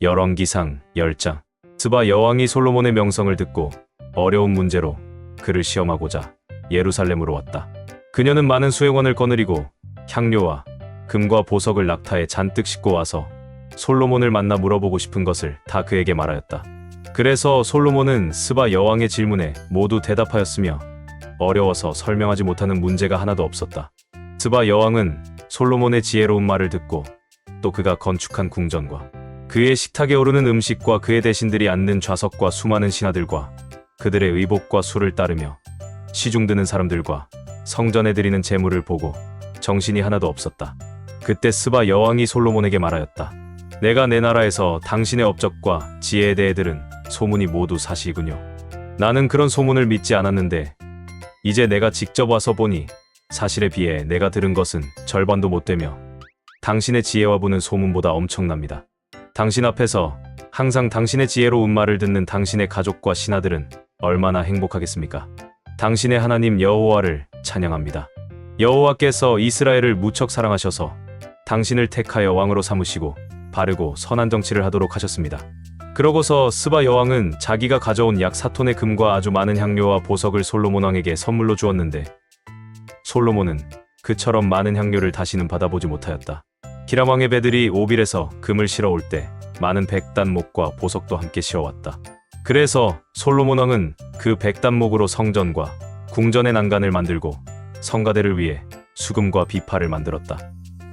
열왕기상 10장. 스바 여왕이 솔로몬의 명성을 듣고 어려운 문제로 그를 시험하고자 예루살렘으로 왔다. 그녀는 많은 수행원을 거느리고 향료와 금과 보석을 낙타에 잔뜩 싣고 와서 솔로몬을 만나 물어보고 싶은 것을 다 그에게 말하였다. 그래서 솔로몬은 스바 여왕의 질문에 모두 대답하였으며 어려워서 설명하지 못하는 문제가 하나도 없었다. 스바 여왕은 솔로몬의 지혜로운 말을 듣고 또 그가 건축한 궁전과 그의 식탁에 오르는 음식과 그의 대신들이 앉는 좌석과 수많은 신하들과 그들의 의복과 수를 따르며 시중 드는 사람들과 성전에 드리는 제물을 보고 정신이 하나도 없었다. 그때 스바 여왕이 솔로몬에게 말하였다. 내가 내 나라에서 당신의 업적과 지혜에 대해 들은 소문이 모두 사실이군요. 나는 그런 소문을 믿지 않았는데 이제 내가 직접 와서 보니 사실에 비해 내가 들은 것은 절반도 못 되며 당신의 지혜와 부는 소문보다 엄청납니다. 당신 앞에서 항상 당신의 지혜로운 말을 듣는 당신의 가족과 신하들은 얼마나 행복하겠습니까? 당신의 하나님 여호와를 찬양합니다. 여호와께서 이스라엘을 무척 사랑하셔서 당신을 택하여 왕으로 삼으시고 바르고 선한 정치를 하도록 하셨습니다. 그러고서 스바 여왕은 자기가 가져온 약 4톤의 금과 아주 많은 향료와 보석을 솔로몬 왕에게 선물로 주었는데 솔로몬은 그처럼 많은 향료를 다시는 받아보지 못하였다. 히람 왕의 배들이 오빌에서 금을 실어올 때 많은 백단목과 보석도 함께 실어왔다. 그래서 솔로몬 왕은 그 백단목으로 성전과 궁전의 난간을 만들고 성가대를 위해 수금과 비파를 만들었다.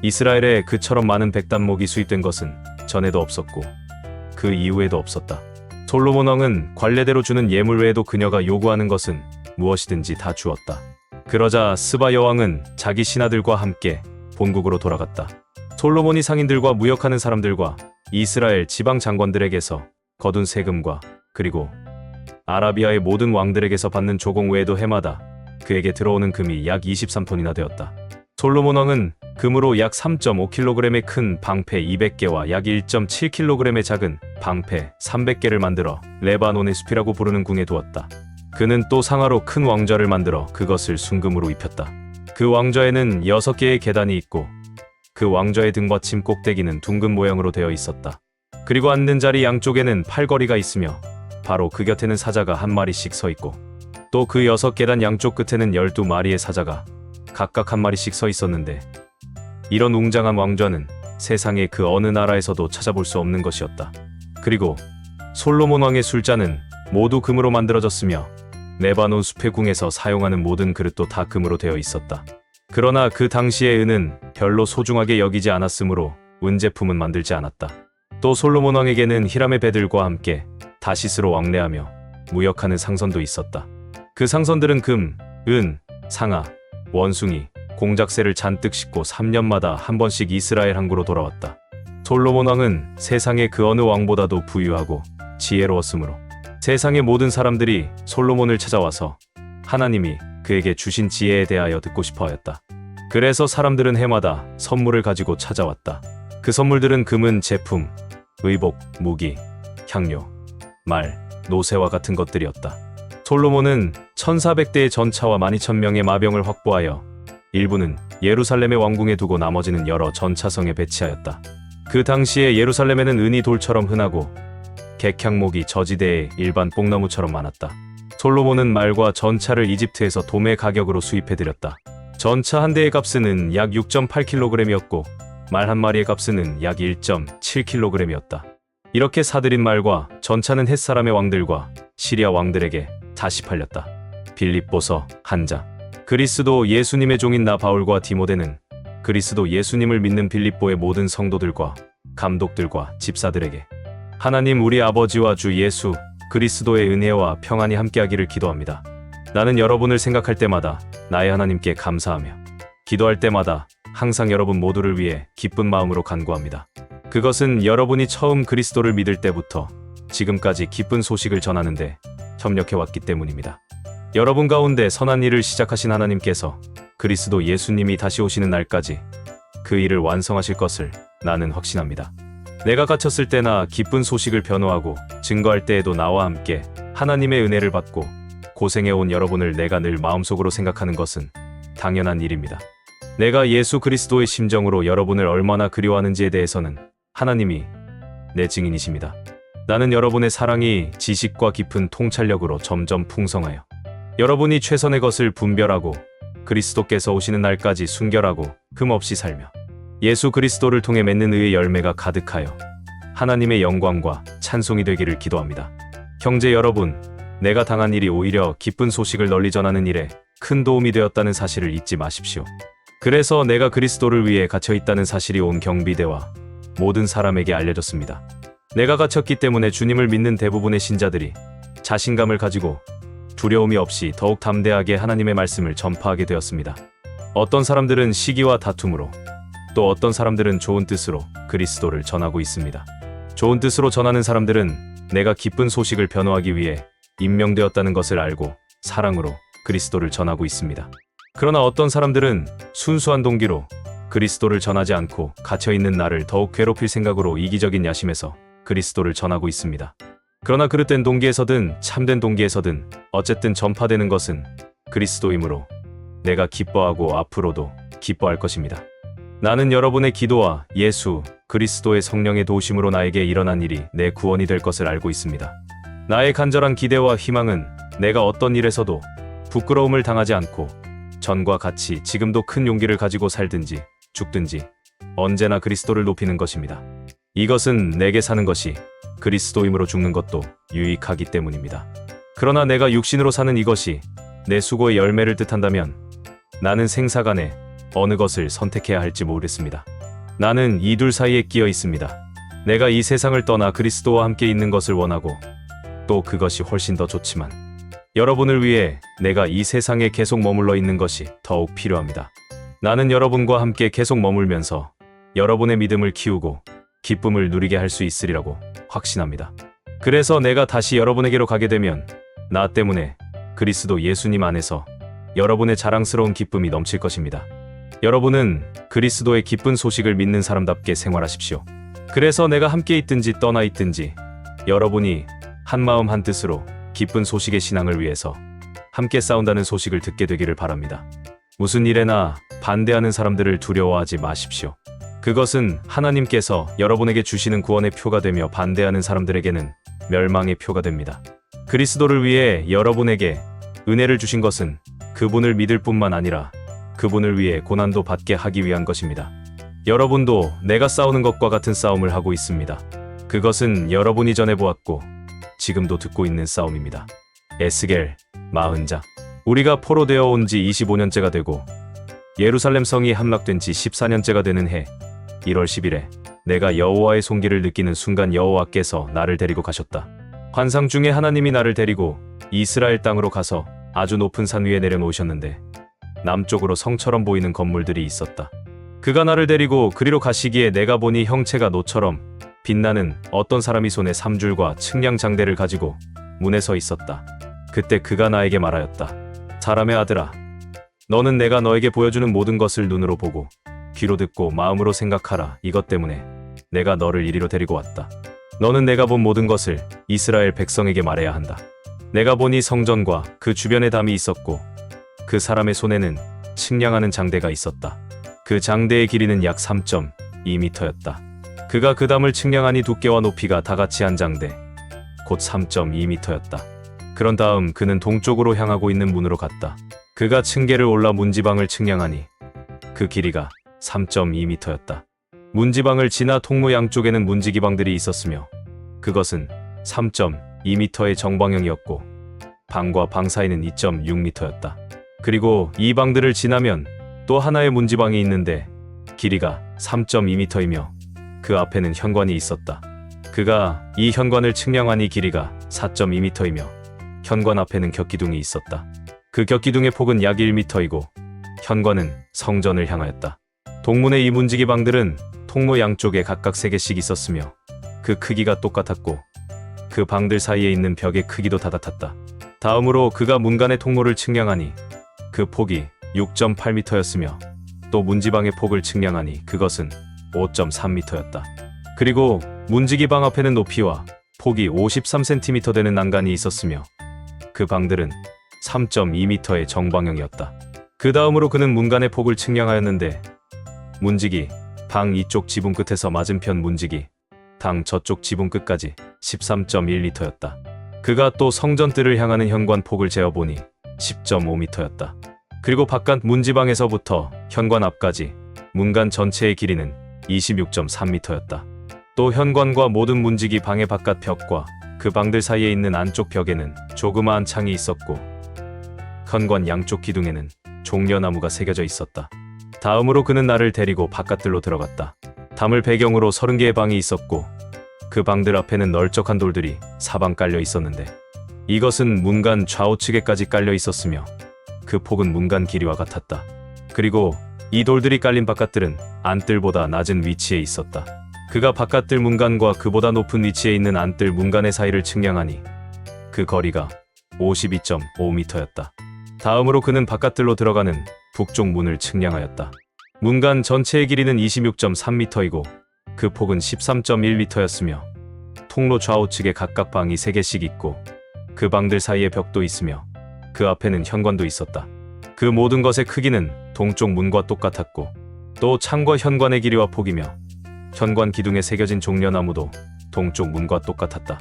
이스라엘에 그처럼 많은 백단목이 수입된 것은 전에도 없었고 그 이후에도 없었다. 솔로몬 왕은 관례대로 주는 예물 외에도 그녀가 요구하는 것은 무엇이든지 다 주었다. 그러자 스바 여왕은 자기 신하들과 함께 본국으로 돌아갔다. 솔로몬이 상인들과 무역하는 사람들과 이스라엘 지방 장관들에게서 거둔 세금과 그리고 아라비아의 모든 왕들에게서 받는 조공 외에도 해마다 그에게 들어오는 금이 약 23톤이나 되었다. 솔로몬 왕은 금으로 약 3.5kg의 큰 방패 200개와 약 1.7kg의 작은 방패 300개를 만들어 레바논의 숲이라고 부르는 궁에 두었다. 그는 또 상아로 큰 왕좌를 만들어 그것을 순금으로 입혔다. 그 왕좌에는 6개의 계단이 있고 그 왕좌의 등받침 꼭대기는 둥근 모양으로 되어 있었다. 그리고 앉는 자리 양쪽에는 팔걸이가 있으며 바로 그 곁에는 사자가 한 마리씩 서 있고 또 그 6계단 양쪽 끝에는 12마리의 사자가 각각 한 마리씩 서 있었는데 이런 웅장한 왕좌는 세상의 그 어느 나라에서도 찾아볼 수 없는 것이었다. 그리고 솔로몬 왕의 술잔은 모두 금으로 만들어졌으며 레바논 숲의 궁에서 사용하는 모든 그릇도 다 금으로 되어 있었다. 그러나 그 당시의 은은 별로 소중하게 여기지 않았으므로 은제품은 만들지 않았다. 또 솔로몬 왕에게는 히람의 배들과 함께 다시스로 왕래하며 무역하는 상선도 있었다. 그 상선들은 금, 은, 상아, 원숭이, 공작새를 잔뜩 싣고 3년마다 한 번씩 이스라엘 항구로 돌아왔다. 솔로몬 왕은 세상의 그 어느 왕보다도 부유하고 지혜로웠으므로 세상의 모든 사람들이 솔로몬을 찾아와서 하나님이 그에게 주신 지혜에 대하여 듣고 싶어 하였다. 그래서 사람들은 해마다 선물을 가지고 찾아왔다. 그 선물들은 금은 제품, 의복, 무기, 향료, 말, 노새와 같은 것들이었다. 솔로몬은 1400대의 전차와 12000명의 마병을 확보하여 일부는 예루살렘의 왕궁에 두고 나머지는 여러 전차성에 배치하였다. 그 당시에 예루살렘에는 은이 돌처럼 흔하고 객향목이 저지대에 일반 뽕나무처럼 많았다. 솔로몬은 말과 전차를 이집트에서 도매 가격으로 수입해들였다. 전차 한 대의 값은 약 6.8kg이었고 말 한 마리의 값은 약 1.7kg이었다. 이렇게 사들인 말과 전차는 햇사람의 왕들과 시리아 왕들에게 다시 팔렸다. 빌립보서 1장. 그리스도 예수님의 종인 나 바울과 디모데는 그리스도 예수님을 믿는 빌립보의 모든 성도들과 감독들과 집사들에게 하나님 우리 아버지와 주 예수 그리스도의 은혜와 평안이 함께하기를 기도합니다. 나는 여러분을 생각할 때마다 나의 하나님께 감사하며 기도할 때마다 항상 여러분 모두를 위해 기쁜 마음으로 간구합니다. 그것은 여러분이 처음 그리스도를 믿을 때부터 지금까지 기쁜 소식을 전하는데 협력해왔기 때문입니다. 여러분 가운데 선한 일을 시작하신 하나님께서 그리스도 예수님이 다시 오시는 날까지 그 일을 완성하실 것을 나는 확신합니다. 내가 갇혔을 때나 기쁜 소식을 변호하고 증거할 때에도 나와 함께 하나님의 은혜를 받고 고생해온 여러분을 내가 늘 마음속으로 생각하는 것은 당연한 일입니다. 내가 예수 그리스도의 심정으로 여러분을 얼마나 그리워하는지에 대해서는 하나님이 내 증인이십니다. 나는 여러분의 사랑이 지식과 깊은 통찰력으로 점점 풍성하여 여러분이 최선의 것을 분별하고 그리스도께서 오시는 날까지 순결하고 흠없이 살며 예수 그리스도를 통해 맺는 의의 열매가 가득하여 하나님의 영광과 찬송이 되기를 기도합니다. 형제 여러분, 내가 당한 일이 오히려 기쁜 소식을 널리 전하는 일에 큰 도움이 되었다는 사실을 잊지 마십시오. 그래서 내가 그리스도를 위해 갇혀 있다는 사실이 온 경비대와 모든 사람에게 알려졌습니다. 내가 갇혔기 때문에 주님을 믿는 대부분의 신자들이 자신감을 가지고 두려움이 없이 더욱 담대하게 하나님의 말씀을 전파하게 되었습니다. 어떤 사람들은 시기와 다툼으로, 또 어떤 사람들은 좋은 뜻으로 그리스도를 전하고 있습니다. 좋은 뜻으로 전하는 사람들은 내가 기쁜 소식을 변호하기 위해 임명되었다는 것을 알고 사랑으로 그리스도를 전하고 있습니다. 그러나 어떤 사람들은 순수한 동기로 그리스도를 전하지 않고 갇혀있는 나를 더욱 괴롭힐 생각으로 이기적인 야심에서 그리스도를 전하고 있습니다. 그러나 그릇된 동기에서든 참된 동기에서든 어쨌든 전파되는 것은 그리스도이므로 내가 기뻐하고 앞으로도 기뻐할 것입니다. 나는 여러분의 기도와 예수 그리스도의 성령의 도우심으로 나에게 일어난 일이 내 구원이 될 것을 알고 있습니다. 나의 간절한 기대와 희망은 내가 어떤 일에서도 부끄러움을 당하지 않고 전과 같이 지금도 큰 용기를 가지고 살든지 죽든지 언제나 그리스도를 높이는 것입니다. 이것은 내게 사는 것이 그리스도이므로 죽는 것도 유익하기 때문입니다. 그러나 내가 육신으로 사는 이것이 내 수고의 열매를 뜻한다면 나는 생사간에 어느 것을 선택해야 할지 모르겠습니다. 나는 이 둘 사이에 끼어 있습니다. 내가 이 세상을 떠나 그리스도와 함께 있는 것을 원하고 또 그것이 훨씬 더 좋지만 여러분을 위해 내가 이 세상에 계속 머물러 있는 것이 더욱 필요합니다. 나는 여러분과 함께 계속 머물면서 여러분의 믿음을 키우고 기쁨을 누리게 할 수 있으리라고 확신합니다. 그래서 내가 다시 여러분에게로 가게 되면 나 때문에 그리스도 예수님 안에서 여러분의 자랑스러운 기쁨이 넘칠 것입니다. 여러분은 그리스도의 기쁜 소식을 믿는 사람답게 생활하십시오. 그래서 내가 함께 있든지 떠나 있든지 여러분이 한마음 한뜻으로 기쁜 소식의 신앙을 위해서 함께 싸운다는 소식을 듣게 되기를 바랍니다. 무슨 일에나 반대하는 사람들을 두려워하지 마십시오. 그것은 하나님께서 여러분에게 주시는 구원의 표가 되며 반대하는 사람들에게는 멸망의 표가 됩니다. 그리스도를 위해 여러분에게 은혜를 주신 것은 그분을 믿을 뿐만 아니라 그분을 위해 고난도 받게 하기 위한 것입니다. 여러분도 내가 싸우는 것과 같은 싸움을 하고 있습니다. 그것은 여러분이 전해 보았고 지금도 듣고 있는 싸움입니다. 에스겔 40장. 우리가 포로되어 온 지 25년째가 되고 예루살렘 성이 함락된 지 14년째가 되는 해 1월 10일에 내가 여호와의 손길을 느끼는 순간 여호와께서 나를 데리고 가셨다. 환상 중에 하나님이 나를 데리고 이스라엘 땅으로 가서 아주 높은 산 위에 내려놓으셨는데 남쪽으로 성처럼 보이는 건물들이 있었다. 그가 나를 데리고 그리로 가시기에 내가 보니 형체가 노처럼 빛나는 어떤 사람이 손에 삼줄과 측량 장대를 가지고 문에 서 있었다. 그때 그가 나에게 말하였다. 사람의 아들아, 너는 내가 너에게 보여주는 모든 것을 눈으로 보고 귀로 듣고 마음으로 생각하라. 이것 때문에 내가 너를 이리로 데리고 왔다. 너는 내가 본 모든 것을 이스라엘 백성에게 말해야 한다. 내가 보니 성전과 그 주변에 담이 있었고 그 사람의 손에는 측량하는 장대가 있었다. 그 장대의 길이는 약 3.2m였다. 그가 그 담을 측량하니 두께와 높이가 다 같이 한 장대, 곧 3.2m였다. 그런 다음 그는 동쪽으로 향하고 있는 문으로 갔다. 그가 층계를 올라 문지방을 측량하니 그 길이가 3.2m였다. 문지방을 지나 통로 양쪽에는 문지기방들이 있었으며 그것은 3.2m의 정방형이었고 방과 방 사이는 2.6m였다. 그리고 이 방들을 지나면 또 하나의 문지방이 있는데 길이가 3.2m이며 그 앞에는 현관이 있었다. 그가 이 현관을 측량하니 길이가 4.2m이며 현관 앞에는 격기둥이 있었다. 그 격기둥의 폭은 약 1m이고 현관은 성전을 향하였다. 동문의 이 문지기방들은 통로 양쪽에 각각 3개씩 있었으며 그 크기가 똑같았고 그 방들 사이에 있는 벽의 크기도 다 같았다. 다음으로 그가 문간의 통로를 측량하니 그 폭이 6.8m였으며 또 문지방의 폭을 측량하니 그것은 5.3m였다. 그리고 문지기방 앞에는 높이와 폭이 53cm 되는 난간이 있었으며 그 방들은 3.2m의 정방형이었다. 그 다음으로 그는 문간의 폭을 측량하였는데 문지기 방 이쪽 지붕 끝에서 맞은편 문지기 당 저쪽 지붕 끝까지 13.1m였다. 그가 또 성전뜰을 향하는 현관 폭을 재어보니 10.5m였다. 그리고 바깥 문지방에서부터 현관 앞까지 문간 전체의 길이는 26.3m였다. 또 현관과 모든 문지기 방의 바깥 벽과 그 방들 사이에 있는 안쪽 벽에는 조그마한 창이 있었고 현관 양쪽 기둥에는 종려나무가 새겨져 있었다. 다음으로 그는 나를 데리고 바깥들로 들어갔다. 담을 배경으로 30개의 방이 있었고 그 방들 앞에는 널쩍한 돌들이 사방 깔려 있었는데 이것은 문간 좌우측에까지 깔려 있었으며 그 폭은 문간 길이와 같았다. 그리고 이 돌들이 깔린 바깥들은 안뜰보다 낮은 위치에 있었다. 그가 바깥뜰 문간과 그보다 높은 위치에 있는 안뜰 문간의 사이를 측량하니 그 거리가 52.5m였다. 다음으로 그는 바깥뜰로 들어가는 북쪽 문을 측량하였다. 문간 전체의 길이는 26.3m이고 그 폭은 13.1m였으며 통로 좌우측에 각각 방이 3개씩 있고 그 방들 사이에 벽도 있으며 그 앞에는 현관도 있었다. 그 모든 것의 크기는 동쪽 문과 똑같았고 또 창과 현관의 길이와 폭이며 현관 기둥에 새겨진 종려나무도 동쪽 문과 똑같았다.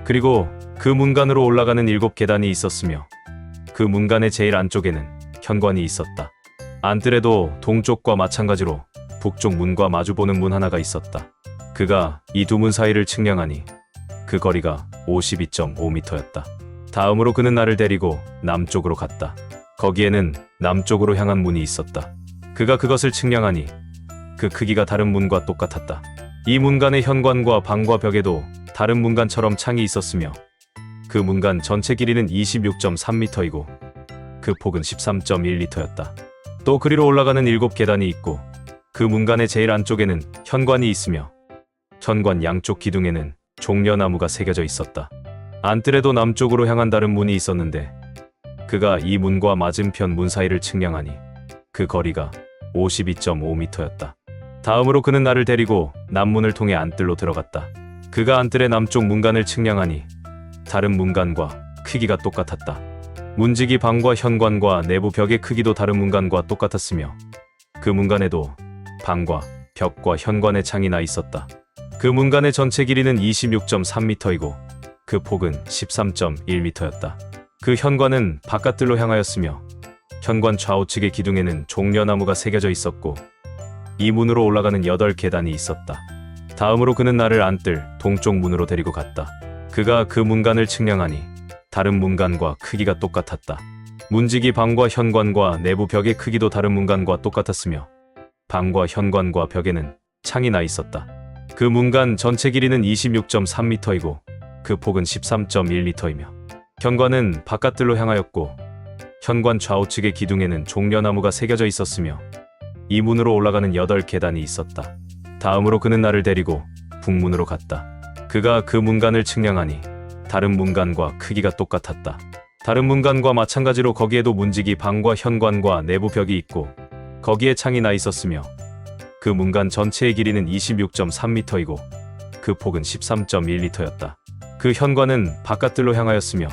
그리고 그 문간으로 올라가는 7계단이 있었으며 그 문간의 제일 안쪽에는 현관이 있었다. 안뜰에도 동쪽과 마찬가지로 북쪽 문과 마주보는 문 하나가 있었다. 그가 이 두 문 사이를 측량하니 그 거리가 52.5m였다. 다음으로 그는 나를 데리고 남쪽으로 갔다. 거기에는 남쪽으로 향한 문이 있었다. 그가 그것을 측량하니 그 크기가 다른 문과 똑같았다. 이 문간의 현관과 방과 벽에도 다른 문간처럼 창이 있었으며 그 문간 전체 길이는 26.3m이고 그 폭은 13.1m였다. 또 그리로 올라가는 7계단이 있고 그 문간의 제일 안쪽에는 현관이 있으며 현관 양쪽 기둥에는 종려나무가 새겨져 있었다. 안뜰에도 남쪽으로 향한 다른 문이 있었는데 그가 이 문과 맞은편 문 사이를 측량하니 그 거리가 52.5m였다. 다음으로 그는 나를 데리고 남문을 통해 안뜰로 들어갔다. 그가 안뜰의 남쪽 문간을 측량하니 다른 문간과 크기가 똑같았다. 문지기 방과 현관과 내부 벽의 크기도 다른 문간과 똑같았으며 그 문간에도 방과 벽과 현관의 창이 나 있었다. 그 문간의 전체 길이는 26.3m이고 그 폭은 13.1m였다. 그 현관은 바깥뜰로 향하였으며 현관 좌우측의 기둥에는 종려나무가 새겨져 있었고 이 문으로 올라가는 8계단이 있었다. 다음으로 그는 나를 안뜰 동쪽 문으로 데리고 갔다. 그가 그 문간을 측량하니 다른 문간과 크기가 똑같았다. 문지기 방과 현관과 내부 벽의 크기도 다른 문간과 똑같았으며 방과 현관과 벽에는 창이 나 있었다. 그 문간 전체 길이는 26.3m이고 그 폭은 13.1m이며 현관은 바깥뜰로 향하였고 현관 좌우측의 기둥에는 종려나무가 새겨져 있었으며 이 문으로 올라가는 8계단이 있었다. 다음으로 그는 나를 데리고 북문으로 갔다. 그가 그 문간을 측량하니 다른 문간과 크기가 똑같았다. 다른 문간과 마찬가지로 거기에도 문지기 방과 현관과 내부 벽이 있고 거기에 창이 나 있었으며 그 문간 전체의 길이는 26.3m이고 그 폭은 13.1m였다. 그 현관은 바깥뜰로 향하였으며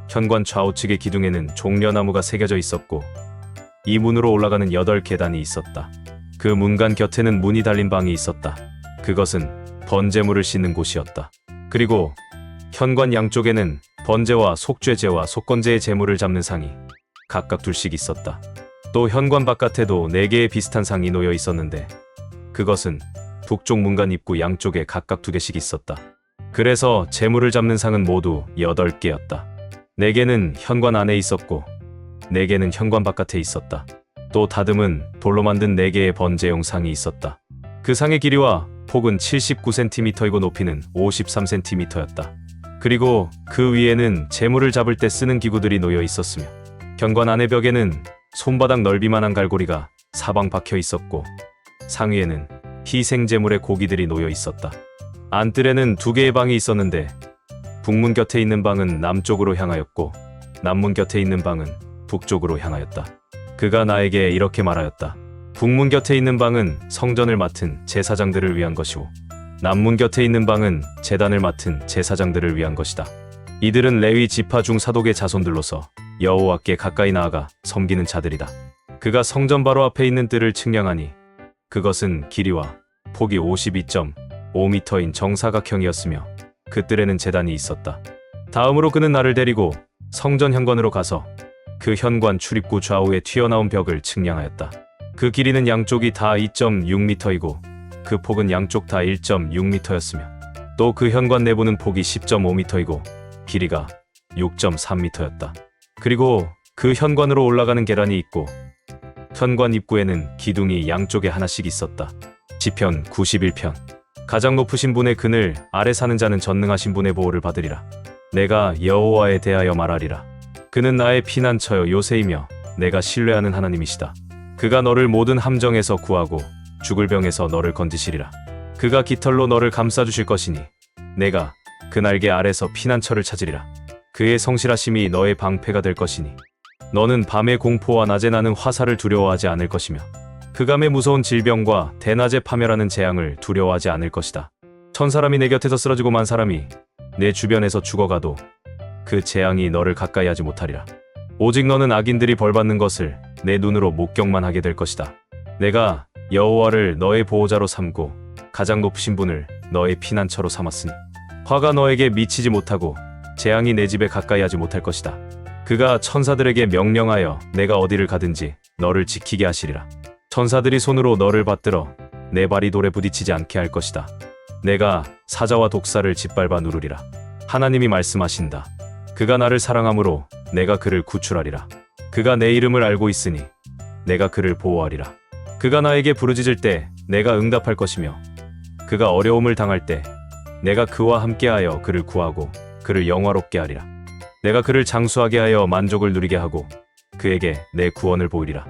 현관 좌우측의 기둥에는 종려나무가 새겨져 있었고 이 문으로 올라가는 8계단이 있었다. 그 문간 곁에는 문이 달린 방이 있었다. 그것은 번제물을 씻는 곳이었다. 그리고 현관 양쪽에는 번제와 속죄제와 속건제의 제물을 잡는 상이 각각 둘씩 있었다. 또 현관 바깥에도 4개의 비슷한 상이 놓여 있었는데 그것은 북쪽 문간 입구 양쪽에 각각 2개씩 있었다. 그래서 제물을 잡는 상은 모두 8개였다. 4개는 현관 안에 있었고 4개는 현관 바깥에 있었다. 또 다듬은 돌로 만든 4개의 번제용 상이 있었다. 그 상의 길이와 폭은 79cm이고 높이는 53cm였다. 그리고 그 위에는 제물을 잡을 때 쓰는 기구들이 놓여 있었으며 현관 안의 벽에는 손바닥 넓이만한 갈고리가 사방 박혀 있었고 상 위에는 희생 제물의 고기들이 놓여 있었다. 안뜰에는 2개의 방이 있었는데 북문 곁에 있는 방은 남쪽으로 향하였고 남문 곁에 있는 방은 북쪽으로 향하였다. 그가 나에게 이렇게 말하였다. 북문 곁에 있는 방은 성전을 맡은 제사장들을 위한 것이고 남문 곁에 있는 방은 제단을 맡은 제사장들을 위한 것이다. 이들은 레위 지파 중 사독의 자손들로서 여호와께 가까이 나아가 섬기는 자들이다. 그가 성전 바로 앞에 있는 뜰을 측량하니 그것은 길이와 폭이 5m인 정사각형이었으며 그 뜰에는 제단이 있었다. 다음으로 그는 나를 데리고 성전 현관으로 가서 그 현관 출입구 좌우에 튀어나온 벽을 측량하였다. 그 길이는 양쪽이 다 2.6m이고 그 폭은 양쪽 다 1.6m였으며 또 그 현관 내부는 폭이 10.5m이고 길이가 6.3m였다. 그리고 그 현관으로 올라가는 계단이 있고 현관 입구에는 기둥이 양쪽에 하나씩 있었다. 시편 91편. 가장 높으신 분의 그늘 아래 사는 자는 전능하신 분의 보호를 받으리라. 내가 여호와에 대하여 말하리라. 그는 나의 피난처여 요새이며 내가 신뢰하는 하나님이시다. 그가 너를 모든 함정에서 구하고 죽을 병에서 너를 건지시리라. 그가 깃털로 너를 감싸주실 것이니 내가 그 날개 아래서 피난처를 찾으리라. 그의 성실하심이 너의 방패가 될 것이니 너는 밤의 공포와 낮에 나는 화살을 두려워하지 않을 것이며 그감의 무서운 질병과 대낮에 파멸하는 재앙을 두려워하지 않을 것이다. 천사람이 내 곁에서 쓰러지고 만 사람이 내 주변에서 죽어가도 그 재앙이 너를 가까이 하지 못하리라. 오직 너는 악인들이 벌받는 것을 내 눈으로 목격만 하게 될 것이다. 내가 여호와를 너의 보호자로 삼고 가장 높으신 분을 너의 피난처로 삼았으니 화가 너에게 미치지 못하고 재앙이 내 집에 가까이 하지 못할 것이다. 그가 천사들에게 명령하여 내가 어디를 가든지 너를 지키게 하시리라. 천사들이 손으로 너를 받들어 내 발이 돌에 부딪히지 않게 할 것이다. 내가 사자와 독사를 짓밟아 누르리라. 하나님이 말씀하신다. 그가 나를 사랑함으로 내가 그를 구출하리라. 그가 내 이름을 알고 있으니 내가 그를 보호하리라. 그가 나에게 부르짖을 때 내가 응답할 것이며 그가 어려움을 당할 때 내가 그와 함께하여 그를 구하고 그를 영화롭게 하리라. 내가 그를 장수하게 하여 만족을 누리게 하고 그에게 내 구원을 보이리라.